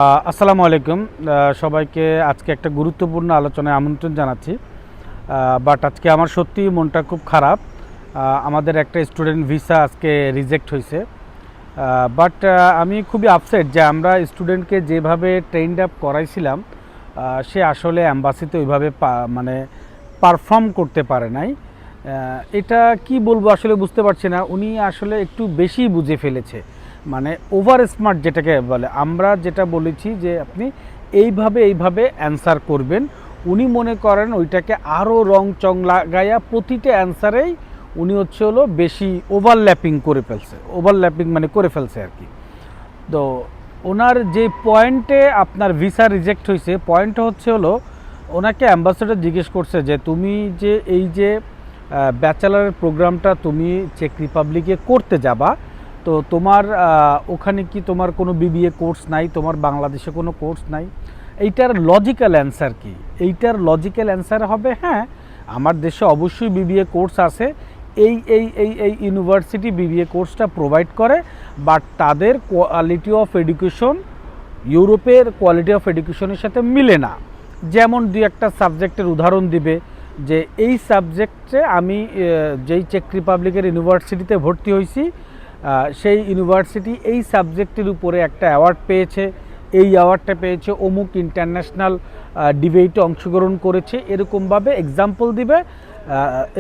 আসসালামু আলাইকুম। সবাইকে আজকে একটা গুরুত্বপূর্ণ আলোচনায় আমন্ত্রণ জানাচ্ছি। বাট আজকে আমার সত্যি মনটা খুব খারাপ। আমাদের একটা স্টুডেন্ট ভিসা আজকে রিজেক্ট হয়েছে। বাট আমি খুবই আপসেট যে আমরা স্টুডেন্টকে যেভাবে ট্রেন্ড আপ করাইছিলাম সে আসলে অ্যাম্বাসিতে ওইভাবে মানে পারফর্ম করতে পারে নাই। এটা কি বলবো আসলে বুঝতে পারছি না। উনি আসলে একটু বেশি বুঝে ফেলেছে, মানে ওভার স্মার্ট যেটাকে বলে। আমরা যেটা বলেছি যে আপনি এইভাবে অ্যান্সার করবেন, উনি মনে করেন ওইটাকে আরও রং চং লাগাইয়া প্রতিটা অ্যান্সারেই উনি বেশি ওভারল্যাপিং করে ফেলছে। ওভারল্যাপিং মানে করে ফেলছে আর কি। তো ওনার যে পয়েন্টে আপনার ভিসা রিজেক্ট হয়েছে, পয়েন্ট ওনাকে অ্যাম্বাসেডর জিজ্ঞেস করছে যে তুমি যে এই যে ব্যাচেলারের প্রোগ্রামটা তুমি চেক রিপাবলিকে করতে যাবা, তো তোমার ওখানে কি তোমার কোনো বিবিএ কোর্স নাই, তোমার বাংলাদেশে কোনো কোর্স নাই? এইটার লজিক্যাল অ্যান্সার কি? এইটার লজিক্যাল অ্যান্সার হবে হ্যাঁ, আমার দেশে অবশ্যই বিবিএ কোর্স আছে, এই ইউনিভার্সিটি বিবিএ কোর্সটা প্রোভাইড করে, বাট তাদের কোয়ালিটি অফ এডুকেশন ইউরোপের কোয়ালিটি অফ এডুকেশনের সাথে মিলে না। যেমন দুই একটা সাবজেক্টের উদাহরণ দিবে যে এই সাবজেক্টে আমি যেই চেক রিপাবলিকের ইউনিভার্সিটিতে ভর্তি হয়েছি, সেই ইউনিভার্সিটি এই সাবজেক্টের উপরে একটা অ্যাওয়ার্ড পেয়েছে, এই অ্যাওয়ার্ডটা পেয়েছে অমুক ইন্টারন্যাশনাল ডিবেটে অংশগ্রহণ করেছে, এরকমভাবে এক্সাম্পল দিবে।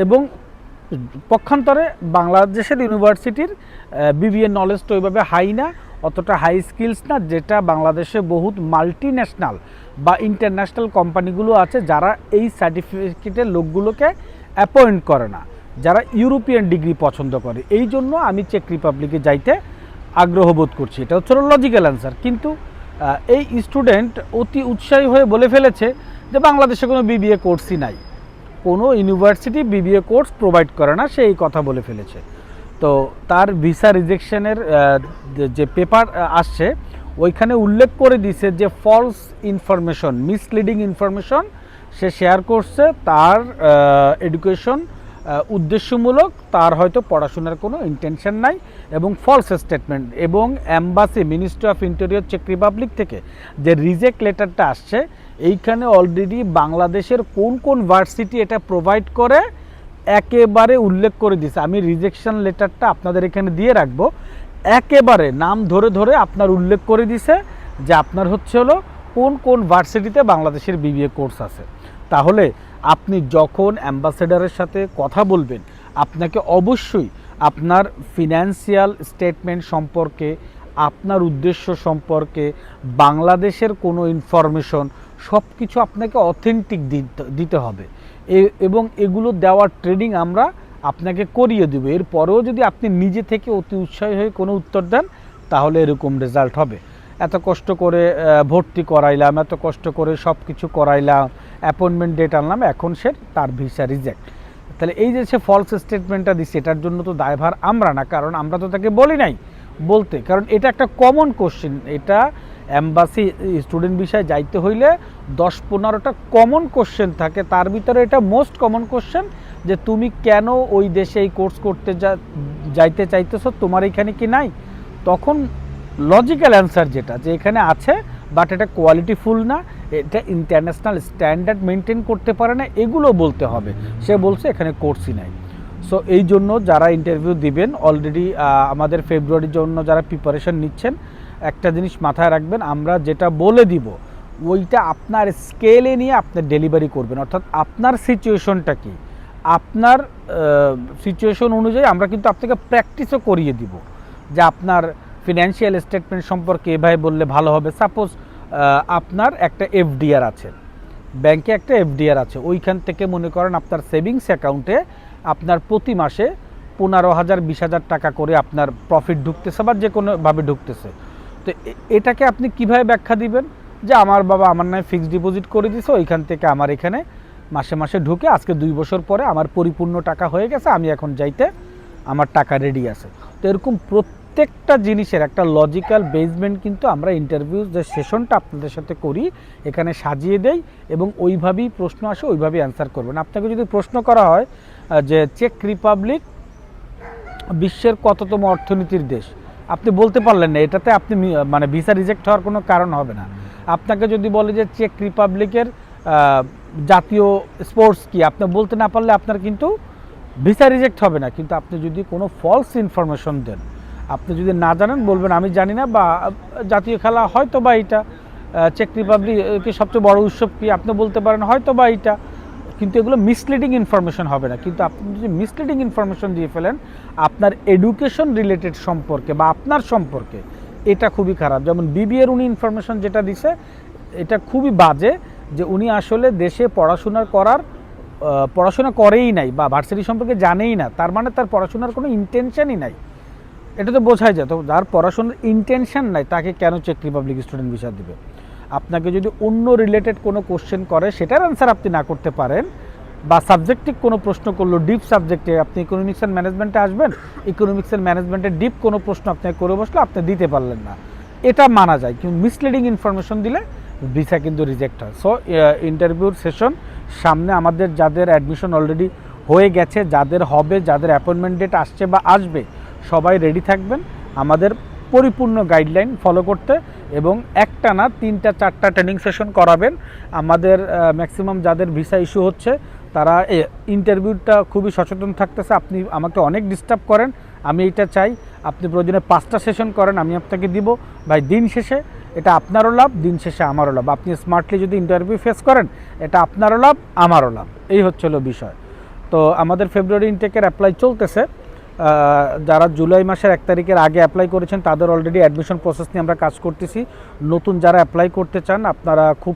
এবং পক্ষান্তরে বাংলাদেশের ইউনিভার্সিটির বিবিএ নলেজটা ওইভাবে হাই না, অতটা হাই স্কিলস না, যেটা বাংলাদেশে বহুত মাল্টি ন্যাশনাল বা ইন্টারন্যাশনাল কোম্পানিগুলো আছে যারা এই সার্টিফিকেটের লোকগুলোকে অ্যাপয়েন্ট করে না, যারা ইউরোপিয়ান ডিগ্রি পছন্দ করে। এই জন্য আমি চেক রিপাবলিকে যাইতে আগ্রহ বোধ করছি। এটা লজিক্যাল অ্যান্সার। কিন্তু এই স্টুডেন্ট অতি উৎসাহী হয়ে বলে ফেলেছে যে বাংলাদেশে কোনো বিবিএ কোর্সই নাই, কোনো ইউনিভার্সিটি বিবিএ কোর্স প্রোভাইড করে না, সে এই কথা বলে ফেলেছে। তো তার ভিসা রিজেকশনের যে পেপার আসছে ওইখানে উল্লেখ করে দিছে যে ফলস ইনফরমেশন, মিসলিডিং ইনফরমেশন সে শেয়ার করছে। তার এডুকেশন উদ্দেশ্যমূলক, তার হয়তো পড়াশোনার কোনো ইন্টেনশন নাই, এবং ফলস স্টেটমেন্ট। এবং অ্যাম্বাসি, মিনিস্ট্রি অফ ইন্টেরিয়র চেক রিপাবলিক থেকে যে রিজেক্ট লেটারটা আসছে, এইখানে অলরেডি বাংলাদেশের কোন কোন ভার্সিটি এটা প্রোভাইড করে একেবারে উল্লেখ করে দিছে। আমি রিজেকশন লেটারটা আপনাদের এখানে দিয়ে রাখবো, একেবারে নাম ধরে ধরে আপনার উল্লেখ করে দিছে যে আপনার কোন কোন ভার্সিটিতে বাংলাদেশের বিবিএ কোর্স আছে। তাহলে আপনি যখন অ্যাম্বাসেডারের সাথে কথা বলবেন, আপনাকে অবশ্যই আপনার ফিনান্সিয়াল স্টেটমেন্ট সম্পর্কে, আপনার উদ্দেশ্য সম্পর্কে, বাংলাদেশের কোনো ইনফরমেশন সব কিছু আপনাকে অথেন্টিক দিতে হবে, এবং এগুলো দেওয়ার ট্রেনিং আমরা আপনাকে করিয়ে দেবো। এরপরেও যদি আপনি নিজে থেকে অতি উৎসাহী হয়ে কোনো উত্তর দেন, তাহলে এরকম রেজাল্ট হবে। এত কষ্ট করে ভর্তি করাইলাম, এত কষ্ট করে সব কিছু করাইলাম, অ্যাপয়েন্টমেন্ট ডেট আনলাম, এখন তার ভিসা রিজেক্ট। তাহলে এই যে সে ফলস স্টেটমেন্টটা দিচ্ছে, এটার জন্য তো দায়ভার আমরা না, কারণ আমরা তো তাকে বলি নাই বলতে। কারণ এটা একটা কমন কোশ্চেন, এটা অ্যাম্বাসি স্টুডেন্ট বিষয়ে যাইতে হইলে 10-15টা কমন কোশ্চেন থাকে, তার ভিতরে এটা মোস্ট কমন কোশ্চেন যে তুমি কেন ওই দেশে এই কোর্স করতে যাইতে চাইতেছো, তোমার এখানে কি নাই? তখন লজিক্যাল অ্যান্সার যেটা, যে এখানে আছে বাট এটা কোয়ালিটিফুল না, এটা ইন্টারন্যাশনাল স্ট্যান্ডার্ড মেনটেন করতে পারে না, এগুলো বলতে হবে। সে বলছে এখানে কোর্সই নাই। সো এই জন্য যারা ইন্টারভিউ দিবেন, অলরেডি আমাদের ফেব্রুয়ারির জন্য যারা প্রিপারেশন নিচ্ছেন, একটা জিনিস মাথায় রাখবেন, আমরা যেটা বলে দিব ওইটা আপনার স্কেলে নিয়ে আপনি ডেলিভারি করবেন। অর্থাৎ আপনার সিচুয়েশনটা কি, আপনার সিচুয়েশন অনুযায়ী আমরা কিন্তু আপনাকে প্র্যাকটিসও করিয়ে দিব যে আপনার ফিনান্সিয়াল স্টেটমেন্ট সম্পর্কে এভাবে বললে ভালো হবে। সাপোজ আপনার একটা এফডিআর আছে, ব্যাংকে একটা এফডিআর আছে, ওইখান থেকে মনে করেন আপনার সেভিংস অ্যাকাউন্টে আপনার প্রতি মাসে 15,000 20,000 টাকা করে আপনার প্রফিট ঢুকতেছে বা যে কোনোভাবে ঢুকতেছে। তো এটাকে আপনি কিভাবে ব্যাখ্যা দিবেন যে আমার বাবা আমার নামে ফিক্সড ডিপোজিট করে দিয়েছে, ওইখান থেকে আমার এখানে মাসে মাসে ঢুকে আজকে 2 বছর পরে আমার পরিপূর্ণ টাকা হয়ে গেছে, আমি এখন যাইতে আমার টাকা রেডি আছে। তো এরকম প্রত্যেকটা জিনিসের একটা লজিক্যাল বেসমেন্ট কিন্তু আমরা ইন্টারভিউ যে সেশনটা আপনাদের সাথে করি এখানে সাজিয়ে দেই, এবং ওইভাবেই প্রশ্ন আসে, ওইভাবেই অ্যান্সার করবেন। আপনাকে যদি প্রশ্ন করা হয় যে চেক রিপাবলিক বিশ্বের কততম অর্থনীতির দেশ, আপনি বলতে পারলেন না, এটাতে আপনি মানে ভিসা রিজেক্ট হওয়ার কোনো কারণ হবে না। আপনাকে যদি বলে যে চেক রিপাবলিকের জাতীয় স্পোর্টস কি, আপনি বলতে না পারলে আপনার কিন্তু ভিসা রিজেক্ট হবে না। কিন্তু আপনি যদি কোনো ফলস ইনফরমেশন দেন, আপনি যদি না জানেন বলবেন আমি জানি না, বা জাতীয় খেলা হয়তো বা এইটা, চেক রিপাবলিকের সবচেয়ে বড় উৎসব কি, আপনি বলতে পারেন হয়তো বা এইটা, কিন্তু এগুলো মিসলিডিং ইনফরমেশন হবে না। কিন্তু আপনি যদি মিসলিডিং ইনফরমেশন দিয়ে ফেলেন আপনার এডুকেশন রিলেটেড সম্পর্কে বা আপনার সম্পর্কে, এটা খুবই খারাপ। যেমন বিবিএর উনি ইনফরমেশন যেটা দিছে এটা খুবই বাজে, যে উনি আসলে দেশে পড়াশোনা করেই নাই বা ভার্সিটি সম্পর্কে জানেই না, তার মানে তার পড়াশোনার কোনো ইন্টেনশনই নাই। এটা তো বোঝাই যায়। তো যার পড়াশোনার ইন্টেনশন নাই তাকে কেন চেক রিপাবলিক স্টুডেন্ট ভিসা দিবে? আপনাকে যদি অন্য রিলেটেড কোনো কোশ্চেন করে সেটার অ্যান্সার আপনি না করতে পারেন, বা সাবজেক্টিভ কোনো প্রশ্ন করলো ডিপ সাবজেক্টে, আপনি ইকোনমিক্স অ্যান্ড ম্যানেজমেন্টে আসবেন, ইকোনমিক্স অ্যান্ড ম্যানেজমেন্টের ডিপ কোনো প্রশ্ন আপনাকে করে বসলো, আপনি দিতে পারলেন না, এটা মানা যায়। কিন্তু মিসলিডিং ইনফরমেশন দিলে ভিসা কিন্তু রিজেক্ট হয়। সো ইন্টারভিউর সেশন সামনে, আমাদের যাদের অ্যাডমিশন অলরেডি হয়ে গেছে, যাদের হবে, যাদের অ্যাপয়েন্টমেন্ট ডেট আসছে বা আসবে, সবাই রেডি থাকবেন আমাদের পরিপূর্ণ গাইডলাইন ফলো করতে, এবং একটা না 3-4টা ট্রেনিং সেশন করাবেন। আমাদের ম্যাক্সিমাম যাদের ভিসা ইস্যু হচ্ছে তারা ইন্টারভিউটা খুবই সচেতন থাকতেছে। আপনি আমাকে অনেক ডিস্টার্ব করেন, আমি এটা চাই আপনি প্রয়োজনে 5টা সেশন করেন, আমি আপনাকে দিব। ভাই দিন শেষে এটা আপনারও লাভ, দিন শেষে আমারও লাভ। আপনি স্মার্টলি যদি ইন্টারভিউ ফেস করেন এটা আপনারও লাভ, আমারও লাভ, এই হচ্ছে হলো বিষয়। তো আমাদের ফেব্রুয়ারি ইনটেকের অ্যাপ্লাই চলতেছে। যারা জুলাই মাসের 1 তারিখের আগে অ্যাপ্লাই করেছেন তাদের অলরেডি অ্যাডমিশন প্রসেস নিয়ে আমরা কাজ করতেছি। নতুন যারা অ্যাপ্লাই করতে চান আপনারা খুব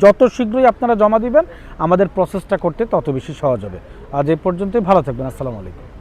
যত শীঘ্রই আপনারা জমা দিবেন আমাদের প্রসেসটা করতে তত বেশি সহজ হবে। আজ এই পর্যন্তই, ভালো থাকবেন। আসসালামু আলাইকুম।